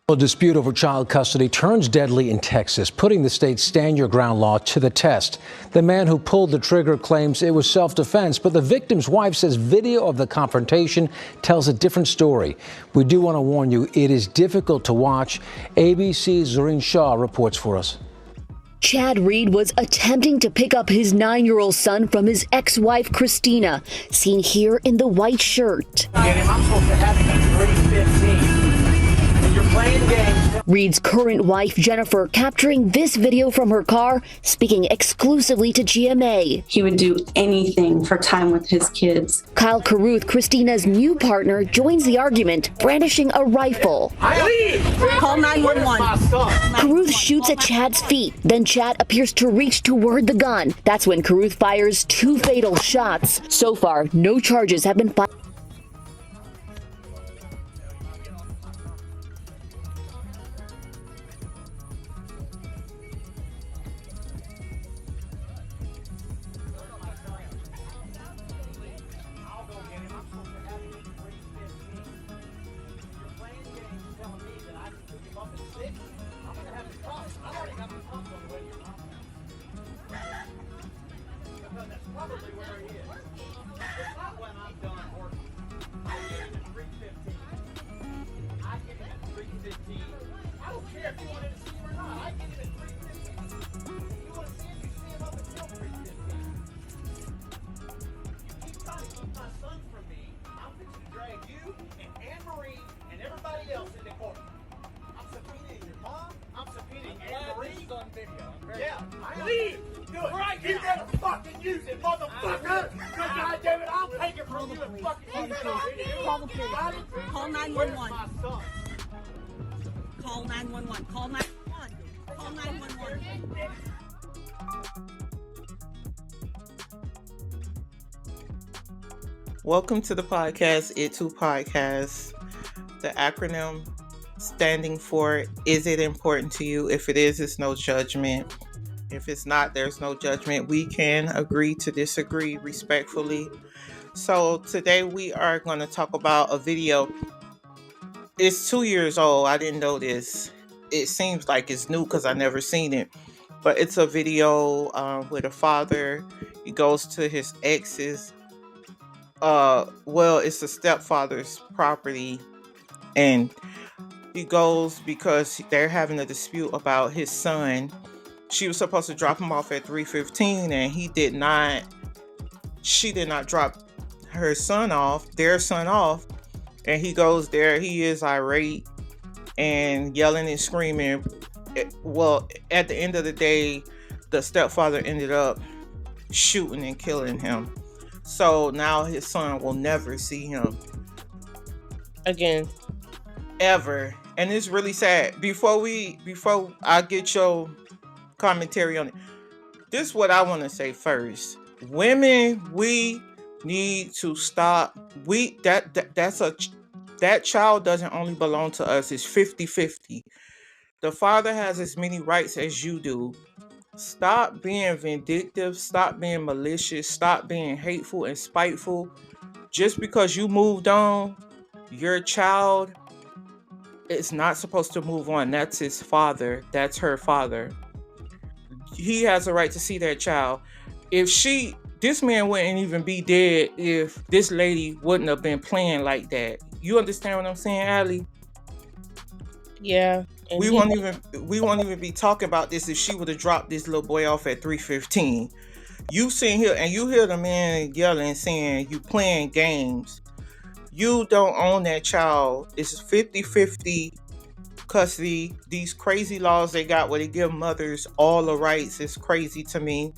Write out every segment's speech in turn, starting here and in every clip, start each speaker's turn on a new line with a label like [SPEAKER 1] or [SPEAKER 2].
[SPEAKER 1] A dispute over child custody turns deadly in Texas, putting the state's stand your ground law to the test. The man who pulled the trigger claims it was self-defense, but the victim's wife says video of the confrontation tells a different story. We do want to warn you, it is difficult to watch. ABC's Zoreen Shaw reports for us.
[SPEAKER 2] Chad Reed was attempting to pick up his 9-year-old son from his ex-wife, Christina, seen here in the white shirt.
[SPEAKER 3] I'm supposed to have him at 3:15. You're playing games.
[SPEAKER 2] Reed's current wife, Jennifer, capturing this video from her car, speaking exclusively to GMA.
[SPEAKER 4] He would do anything for time with his kids.
[SPEAKER 2] Kyle Carruth, Christina's new partner, joins the argument, brandishing a rifle.
[SPEAKER 4] Call 911.
[SPEAKER 2] Carruth shoots at Chad's feet. Then Chad appears to reach toward the gun. That's when Carruth fires 2 fatal shots. So far, no charges have been filed.
[SPEAKER 3] Leave! Do it! Right, you better fucking use it, motherfucker! Because goddamn it, I'll take it from you and fucking use it.
[SPEAKER 4] Call the police. Call 911. Call 911. Call 911. Call 911.
[SPEAKER 5] Welcome to the podcast, It Too Podcast. The acronym standing for Is It Important to You? If it is, it's no judgment. If it's not, there's no judgment. We can agree to disagree respectfully. So today we are going to talk about a video. It's 2 years old. I didn't know this. It seems like it's new because I never seen it. But it's a video with a father. He goes to his ex's. It's the stepfather's property. And he goes because they're having a dispute about his son. She was supposed to drop him off at 3:15 and she did not drop their son off. And he goes there, he is irate and yelling and screaming. Well, at the end of the day, the stepfather ended up shooting and killing him. So now his son will never see him again, ever. And it's really sad. Before I get your commentary on it, this is what I want to say first. Women, we need to stop. That child doesn't only belong to us. It's 50-50. The father has as many rights as you do. Stop being vindictive. Stop being malicious. Stop being hateful and spiteful. Just because you moved on, your child is not supposed to move on. That's his father. That's her father. He has a right to see that child. This man wouldn't even be dead if this lady wouldn't have been playing like that. You understand what I'm saying, Allie?
[SPEAKER 6] Yeah.
[SPEAKER 5] We won't even be talking about this if she would have dropped this little boy off at 3:15. You sitting here and you hear the man yelling, saying you playing games. You don't own that child. It's 50-50 custody. These crazy laws they got where they give mothers all the rights is crazy to me.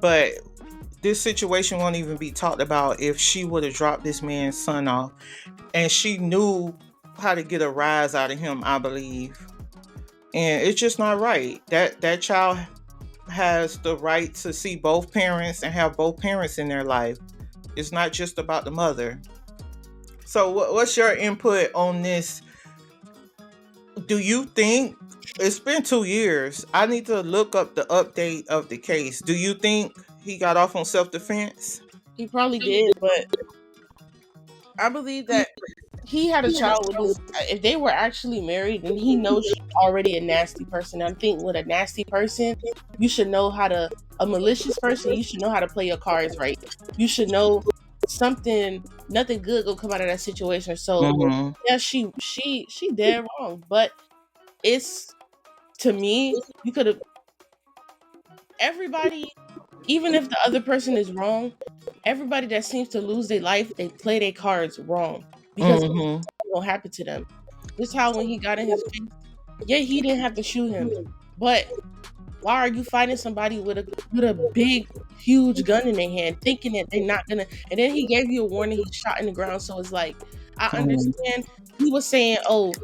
[SPEAKER 5] But this situation won't even be talked about if she would have dropped this man's son off. And she knew how to get a rise out of him, I believe. And it's just not right. That child has the right to see both parents and have both parents in their life. It's not just about the mother. So what's your input on this? Do you think, it's been 2 years, I need to look up the update of the case. Do you think he got off on self-defense?
[SPEAKER 6] He probably did, but I believe that he had a child with this. If they were actually married, then he knows she's already a nasty person. I think with a nasty person, you should know how to. A malicious person, you should know how to play your cards right. You should know nothing good gonna come out of that situation. So
[SPEAKER 5] Mm-hmm.
[SPEAKER 6] yeah, she dead wrong. But it's to me, you could have everybody, even if the other person is wrong, everybody that seems to lose their life, they play their cards wrong because it
[SPEAKER 5] Mm-hmm.
[SPEAKER 6] won't happen to them. This how when he got in his face, yeah, he didn't have to shoot him, but why are you fighting somebody with a big, huge gun in their hand, thinking that they're not gonna? And then he gave you a warning. He shot in the ground. So it's like, I
[SPEAKER 5] Mm-hmm.
[SPEAKER 6] understand. He was saying, "Oh,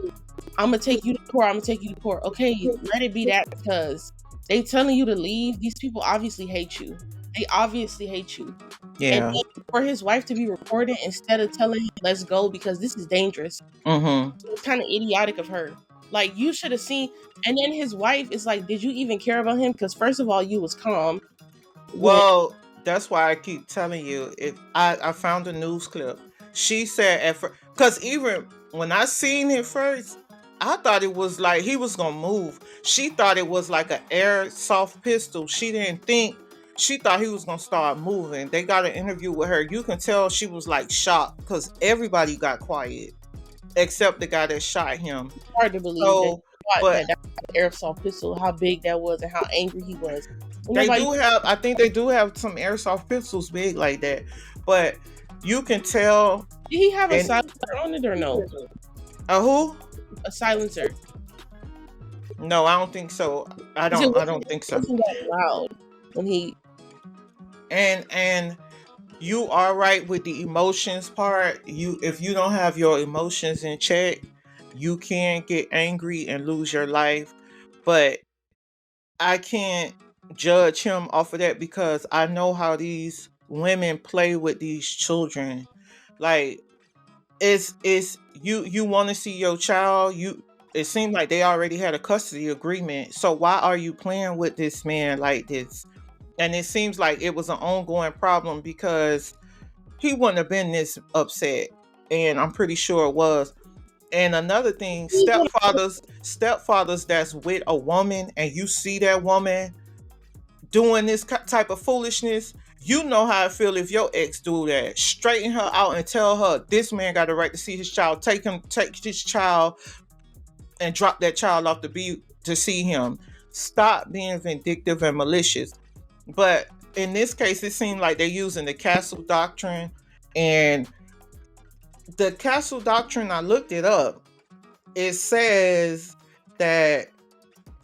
[SPEAKER 6] I'm gonna take you to court. I'm gonna take you to court." Okay, let it be that because they telling you to leave. These people obviously hate you. They obviously hate you. And
[SPEAKER 5] Yeah.
[SPEAKER 6] then for his wife to be recording instead of telling him, "Let's go," because this is dangerous.
[SPEAKER 5] Mm-hmm.
[SPEAKER 6] It's kind of idiotic of her. Like you should have seen. And then his wife is like, "Did you even care about him?" Because first of all, you was calm when
[SPEAKER 5] Well, that's why I keep telling you. If I found a news clip, she said at first, because even when I seen it first, I thought it was like he was gonna move. She thought it was like an airsoft pistol. She didn't think. She thought he was gonna start moving. They got an interview with her. You can tell she was like shocked because everybody got quiet except the guy that shot him.
[SPEAKER 6] hard to believe that
[SPEAKER 5] So,
[SPEAKER 6] he thought
[SPEAKER 5] but
[SPEAKER 6] that airsoft pistol, how big that was, and how angry he was. And
[SPEAKER 5] they
[SPEAKER 6] nobody
[SPEAKER 5] do have, I think they do have some airsoft pistols big like that. But you can tell,
[SPEAKER 6] did he have a
[SPEAKER 5] and
[SPEAKER 6] silencer on it or no?
[SPEAKER 5] who?
[SPEAKER 6] A silencer.
[SPEAKER 5] No, I don't think so. I
[SPEAKER 6] 'Cause it
[SPEAKER 5] don't. I don't think so.
[SPEAKER 6] wasn't that loud when he.
[SPEAKER 5] And you are right with the emotions part. You, if you don't have your emotions in check, you can get angry and lose your life. But I can't judge him off of that because I know how these women play with these children. Like it's you want to see your child. You, it seemed like they already had a custody agreement. So why are you playing with this man like this? And it seems like it was an ongoing problem because he wouldn't have been this upset. And I'm pretty sure it was. And another thing, stepfathers that's with a woman and you see that woman doing this type of foolishness, you know how I feel if your ex do that. Straighten her out and tell her this man got a right to see his child. Take his child and drop that child off to see him. Stop being vindictive and malicious. But in this case, it seemed like they're using the castle doctrine. And the castle doctrine, I looked it up. It says that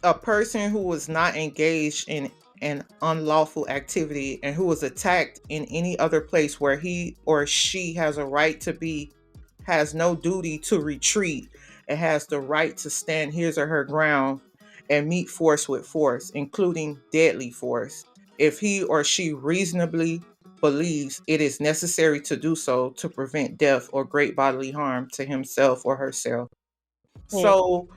[SPEAKER 5] a person who was not engaged in an unlawful activity and who was attacked in any other place where he or she has a right to be has no duty to retreat and has the right to stand his or her ground and meet force with force, including deadly force, if he or she reasonably believes it is necessary to do so to prevent death or great bodily harm to himself or herself.
[SPEAKER 6] Hmm.
[SPEAKER 5] So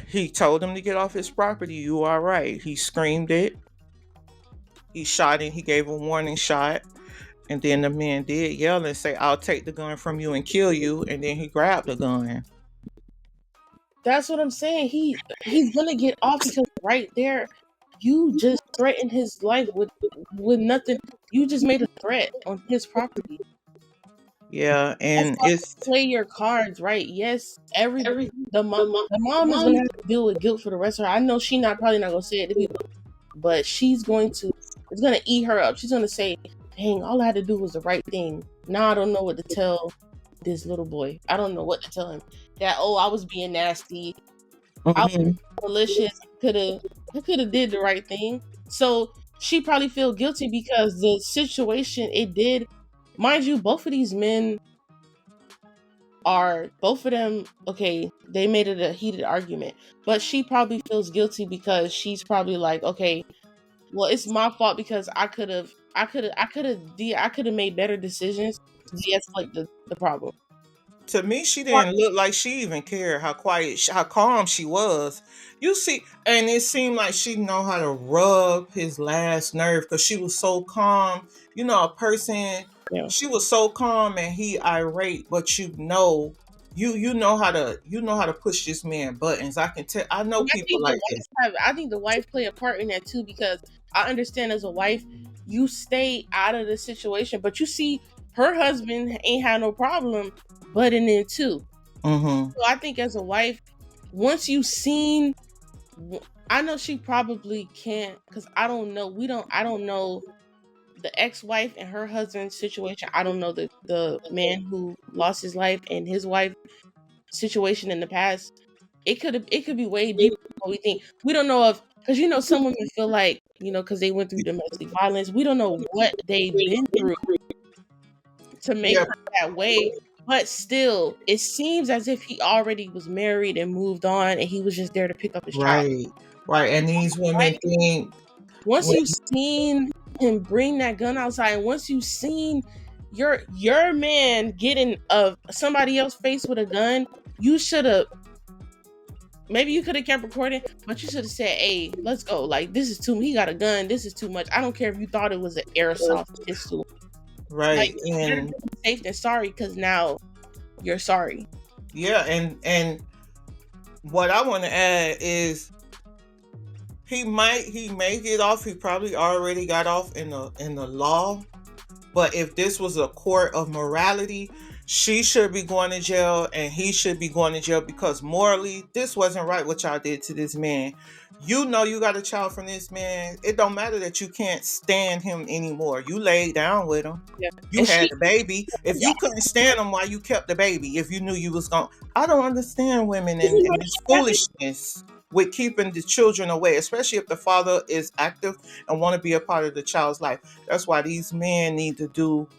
[SPEAKER 5] he told him to get off his property. You are right. He screamed it. He shot him. He gave a warning shot. And then the man did yell and say, I'll take the gun from you and kill you. And then he grabbed the gun.
[SPEAKER 6] That's what I'm saying. He's gonna get off because right there, you just threatened his life with nothing. You just made a threat on his property.
[SPEAKER 5] Yeah,
[SPEAKER 6] That's
[SPEAKER 5] and
[SPEAKER 6] why
[SPEAKER 5] it's
[SPEAKER 6] play your cards right. Yes, the mom is gonna have to deal with guilt for the rest of her. I know she probably not gonna say it to people, but she's going to. It's gonna eat her up. She's gonna say, "Dang, all I had to do was the right thing." Now I don't know what to tell this little boy. I don't know what to tell him. That I was being nasty. I was
[SPEAKER 5] mhm.
[SPEAKER 6] malicious. I could have did the right thing. So she probably feel guilty because the situation it did. Mind you, both of these men are both of them okay. They made it a heated argument, but she probably feels guilty because she's probably like, okay, well, it's my fault because I could have made better decisions to de-escalate the problem.
[SPEAKER 5] To me, she didn't look like she even cared how quiet, how calm she was. You see, and it seemed like she know how to rub his last nerve because she was so calm. You know, a person
[SPEAKER 6] Yeah.
[SPEAKER 5] She was so calm and he irate, but you know how to push this man buttons. I can tell. I know
[SPEAKER 6] And
[SPEAKER 5] people like this.
[SPEAKER 6] I think the wife play a part in that too, because I understand as a wife, you stay out of the situation, but you see her husband ain't had no problem butting in too.
[SPEAKER 5] Mm-hmm.
[SPEAKER 6] So I think as a wife, once you seen, I know she probably can't, because I don't know. I don't know the ex-wife and her husband's situation. I don't know the man who lost his life and his wife situation in the past. It could be way deeper than what we think. We don't know if, because some women feel like, because they went through domestic violence. We don't know what they've been through to make
[SPEAKER 5] Yeah,
[SPEAKER 6] her that way. But still, it seems as if he already was married and moved on, and he was just there to pick up his child.
[SPEAKER 5] right, right. And these women
[SPEAKER 6] Right?
[SPEAKER 5] think
[SPEAKER 6] Once
[SPEAKER 5] when
[SPEAKER 6] you've seen him bring that gun outside, and once you've seen your man getting somebody else face with a gun, you should have, maybe you could have kept recording, but you should have said, "Hey, let's go. Like, this is too. He got a gun. This is too much. I don't care if you thought it was an airsoft pistol. Like,
[SPEAKER 5] right
[SPEAKER 6] better
[SPEAKER 5] and
[SPEAKER 6] be safe than sorry, because now you're sorry."
[SPEAKER 5] yeah, and what I want to add is he may get off. He probably already got off in the law. But if this was a court of morality, she should be going to jail and he should be going to jail, because morally, this wasn't right what y'all did to this man. You know you got a child from this man. It don't matter that you can't stand him anymore. You laid down with him.
[SPEAKER 6] Yeah.
[SPEAKER 5] You
[SPEAKER 6] And
[SPEAKER 5] had
[SPEAKER 6] she,
[SPEAKER 5] the baby. If you couldn't stand him, why you kept the baby? If you knew you was going, I don't understand women and this foolishness with keeping the children away, especially if the father is active and want to be a part of the child's life. That's why these men need to do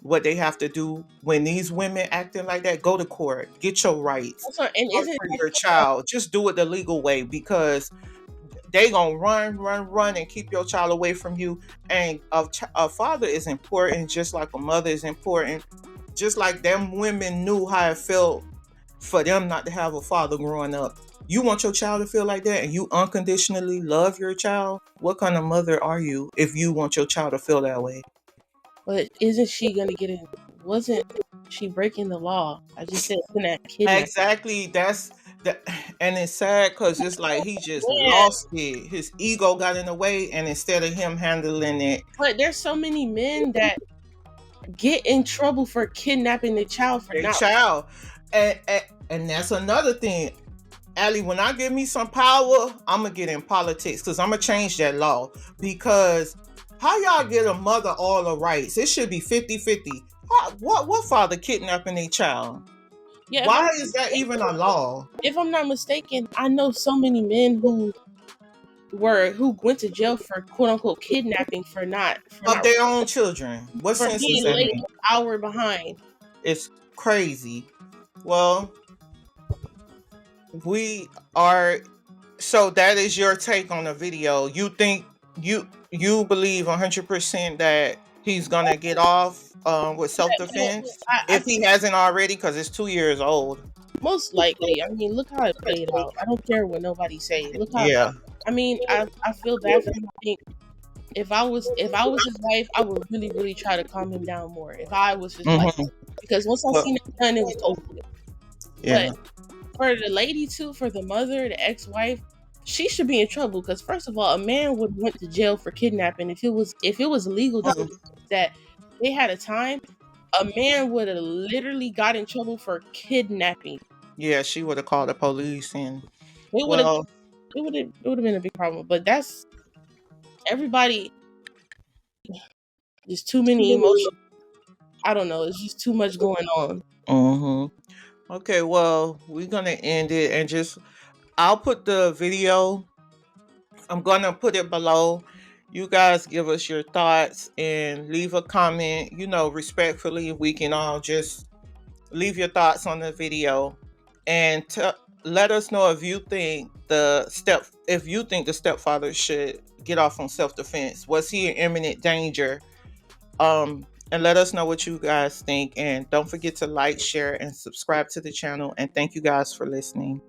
[SPEAKER 5] what they have to do. When these women acting like that, go to court, get your rights,
[SPEAKER 6] also, and
[SPEAKER 5] fight
[SPEAKER 6] isn't
[SPEAKER 5] for your child. Just do it the legal way, because they gonna run and keep your child away from you. And a father is important, just like a mother is important. Just like them women knew how it felt for them not to have a father growing up. You want your child to feel like that, and you unconditionally love your child. What kind of mother are you if you want your child to feel that way?
[SPEAKER 6] but isn't she gonna get in? Wasn't she breaking the law? I just said, isn't that kidnapping?
[SPEAKER 5] Exactly. That's that, and it's sad because it's like he just
[SPEAKER 6] Yeah.
[SPEAKER 5] lost it. His ego got in the way, and instead of him handling it,
[SPEAKER 6] But there's so many men that get in trouble for kidnapping their child for
[SPEAKER 5] their
[SPEAKER 6] not.
[SPEAKER 5] child, and that's another thing. Allie, when I get me some power, I'm gonna get in politics, because I'm gonna change that law. Because how y'all get a mother all the rights? It should be 50-50. What father kidnapping a child?
[SPEAKER 6] Yeah,
[SPEAKER 5] Why is that even a law?
[SPEAKER 6] if I'm not mistaken, I know so many men who went to jail for quote unquote kidnapping for not
[SPEAKER 5] Of their own children. What
[SPEAKER 6] for
[SPEAKER 5] sense does
[SPEAKER 6] being
[SPEAKER 5] that
[SPEAKER 6] late
[SPEAKER 5] make?
[SPEAKER 6] an hour behind.
[SPEAKER 5] It's crazy. Well, we are. So that is your take on the video. You think you believe 100% that he's gonna get off with self-defense
[SPEAKER 6] I
[SPEAKER 5] if he hasn't already, because it's 2 years old.
[SPEAKER 6] Most likely. I mean, look how it played out. I don't care what nobody say. Look how.
[SPEAKER 5] Yeah.
[SPEAKER 6] I mean, I feel bad for him. I think if I was his wife, I would really really try to calm him down more. If I was his wife,
[SPEAKER 5] Mhm.
[SPEAKER 6] because once I
[SPEAKER 5] Well,
[SPEAKER 6] seen it done, it was over.
[SPEAKER 5] yeah.
[SPEAKER 6] But for the lady too, for the mother, the ex-wife, she should be in trouble, because first of all, a man would went to jail for kidnapping if it was legal that they had a time. A man would have literally got in trouble for kidnapping.
[SPEAKER 5] Yeah, she would have called the police and
[SPEAKER 6] It would have
[SPEAKER 5] well,
[SPEAKER 6] been a big problem. But that's everybody. There's too many emotions. I don't know. It's just too much going on.
[SPEAKER 5] Okay, well, we're gonna end it and just I'll put the video. I'm gonna put it below. You guys give us your thoughts and leave a comment. Respectfully, we can all just leave your thoughts on the video and let us know if you think the stepfather should get off on self-defense. Was he in imminent danger? And let us know what you guys think. And don't forget to like, share, and subscribe to the channel. And thank you guys for listening.